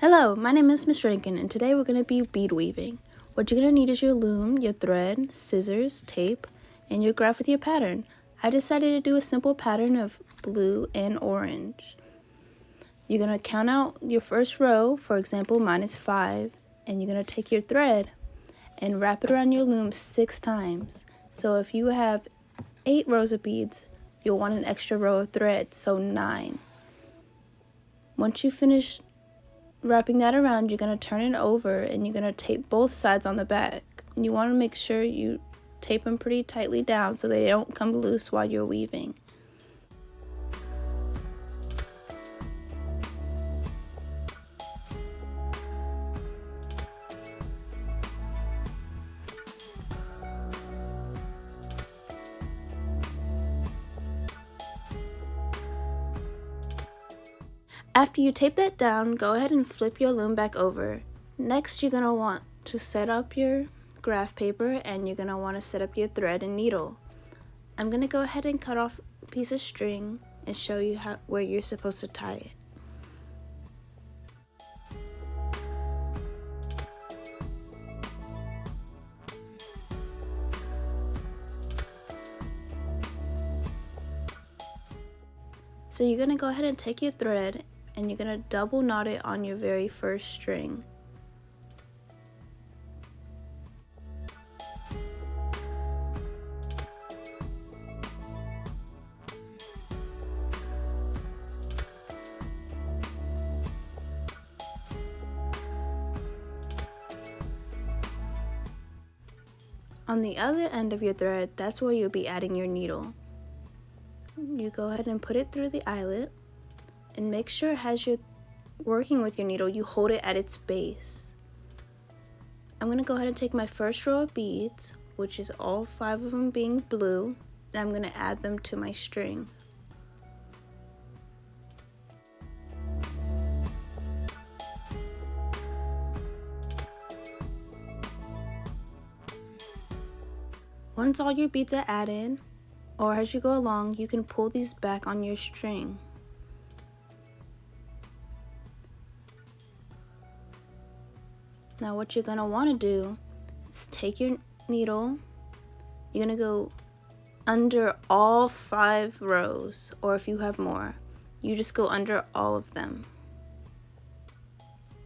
Hello, my name is Miss Rankin, and today we're going to be bead weaving. What you're going to need is your loom, your thread, scissors, tape, and your graph with your pattern. I decided to do a simple pattern of blue and orange. You're going to count out your first row, for example, mine is 5, and you're going to take your thread and wrap it around your loom 6 times. So if you have 8 rows of beads, you'll want an extra row of thread, so 9. Once you finish wrapping that around, you're going to turn it over and you're going to tape both sides on the back. You want to make sure you tape them pretty tightly down so they don't come loose while you're weaving. After you tape that down, go ahead and flip your loom back over. Next, you're going to want to set up your graph paper and you're going to want to set up your thread and needle. I'm going to go ahead and cut off a piece of string and show you where you're supposed to tie it. So you're going to go ahead and take your thread and you're going to double knot it on your very first string. On the other end of your thread, that's where you'll be adding your needle. You go ahead and put it through the eyelet and make sure as you're working with your needle, you hold it at its base. I'm going to go ahead and take my first row of beads, which is all 5 of them being blue, and I'm going to add them to my string. Once all your beads are added, or as you go along, you can pull these back on your string. Now what you're going to want to do is take your needle, you're going to go under all 5 rows, or if you have more, you just go under all of them.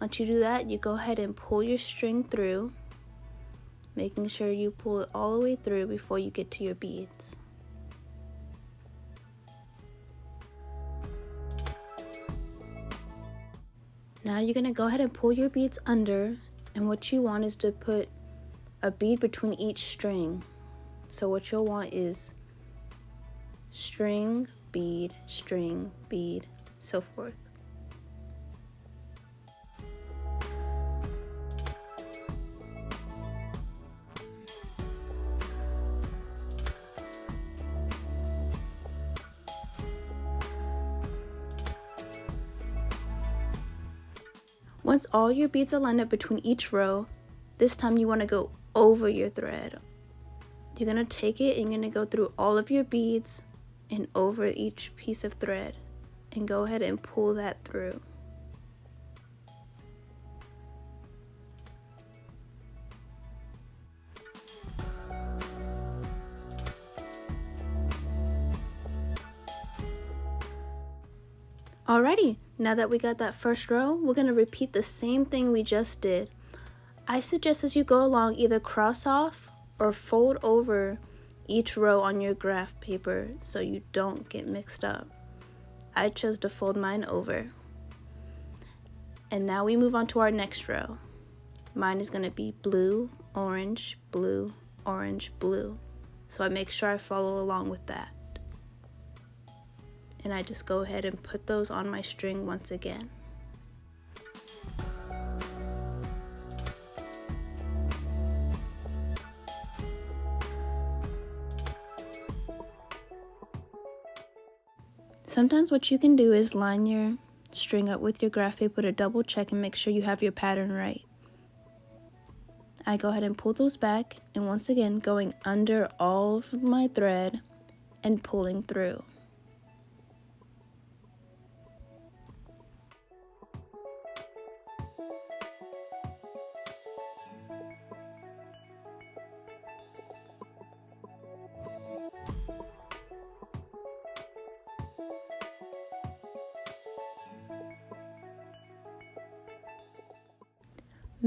Once you do that, you go ahead and pull your string through, making sure you pull it all the way through before you get to your beads. Now you're going to go ahead and pull your beads under, and what you want is to put a bead between each string. So what you'll want is string, bead, so forth. Once all your beads are lined up between each row, this time you want to go over your thread. You're going to take it and you're going to go through all of your beads and over each piece of thread and go ahead and pull that through. Alrighty, now that we got that first row, we're going to repeat the same thing we just did. I suggest as you go along, either cross off or fold over each row on your graph paper so you don't get mixed up. I chose to fold mine over. And now we move on to our next row. Mine is going to be blue, orange, blue, orange, blue. So I make sure I follow along with that. And I just go ahead and put those on my string once again. Sometimes what you can do is line your string up with your graph paper to double check and make sure you have your pattern right. I go ahead and pull those back, and once again going under all of my thread and pulling through.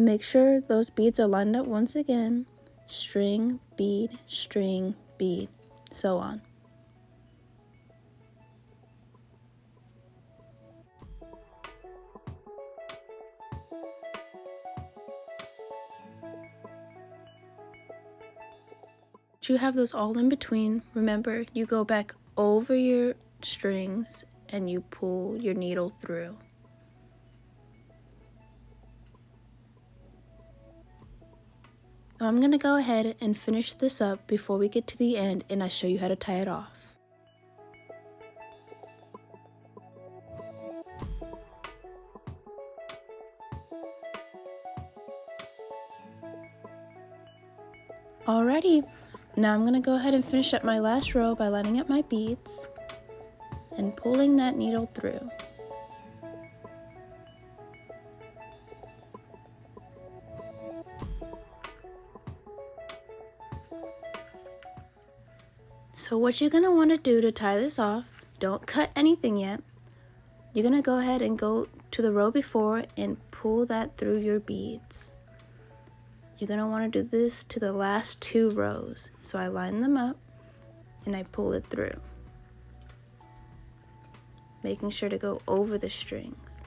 Make sure those beads are lined up once again. String, bead, so on. Once you have those all in between, remember you go back over your strings and you pull your needle through. So I'm going to go ahead and finish this up before we get to the end and I show you how to tie it off. Alrighty, now I'm going to go ahead and finish up my last row by lining up my beads and pulling that needle through. So what you're going to want to do to tie this off, don't cut anything yet. You're going to go ahead and go to the row before and pull that through your beads. You're going to want to do this to the last 2 rows. So I line them up and I pull it through, making sure to go over the strings.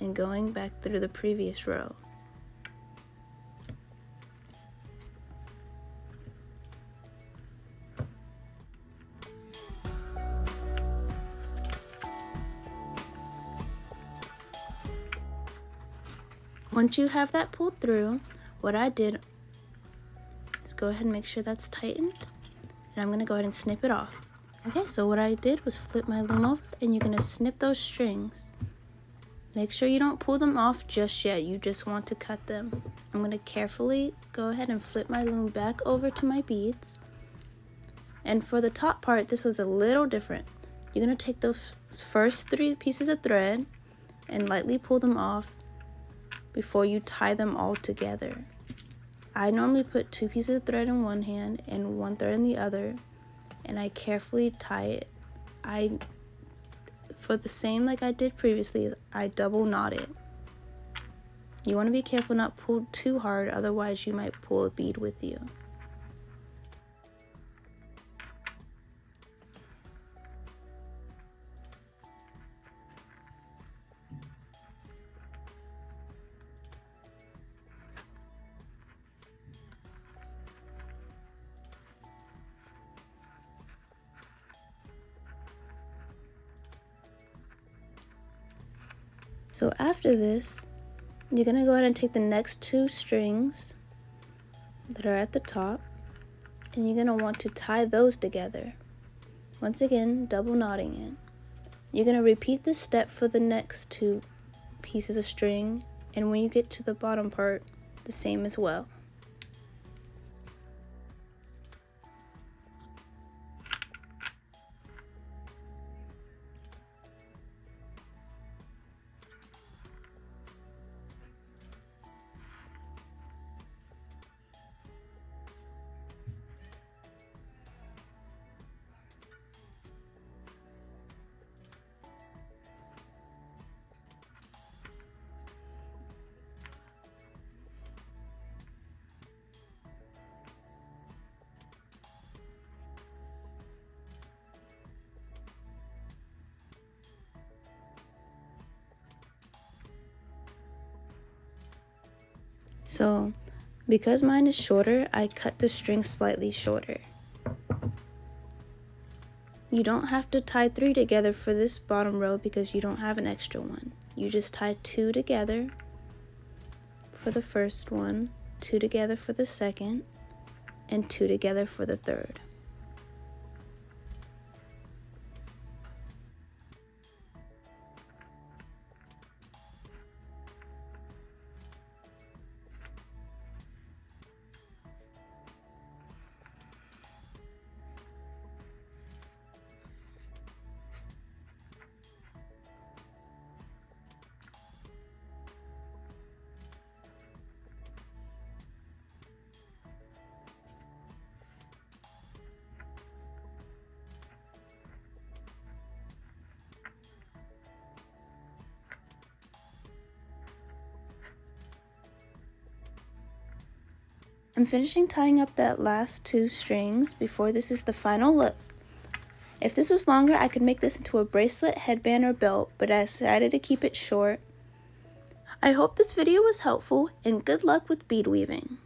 And going back through the previous row. Once you have that pulled through, what I did is go ahead and make sure that's tightened, and I'm going to go ahead and snip it off. Okay, so what I did was flip my loom over, and you're going to snip those strings. Make sure you don't pull them off just yet, you just want to cut them. I'm going to carefully go ahead and flip my loom back over to my beads. And for the top part, this was a little different. You're going to take those first 3 pieces of thread and lightly pull them off before you tie them all together. I normally put 2 pieces of thread in one hand and 1 thread in the other, and I carefully tie it. For the same like I did previously, I double knot it. You want to be careful not pull too hard, otherwise you might pull a bead with you. So after this, you're going to go ahead and take the next 2 strings that are at the top, and you're going to want to tie those together. Once again, double knotting it. You're going to repeat this step for the next 2 pieces of string, and when you get to the bottom part, the same as well. So, because mine is shorter, I cut the string slightly shorter. You don't have to tie 3 together for this bottom row because you don't have an extra one. You just tie 2 together for the first one, 2 together for the second, and 2 together for the third. I'm finishing tying up that last 2 strings before this is the final look. If this was longer, I could make this into a bracelet, headband, or belt, but I decided to keep it short. I hope this video was helpful, and good luck with bead weaving.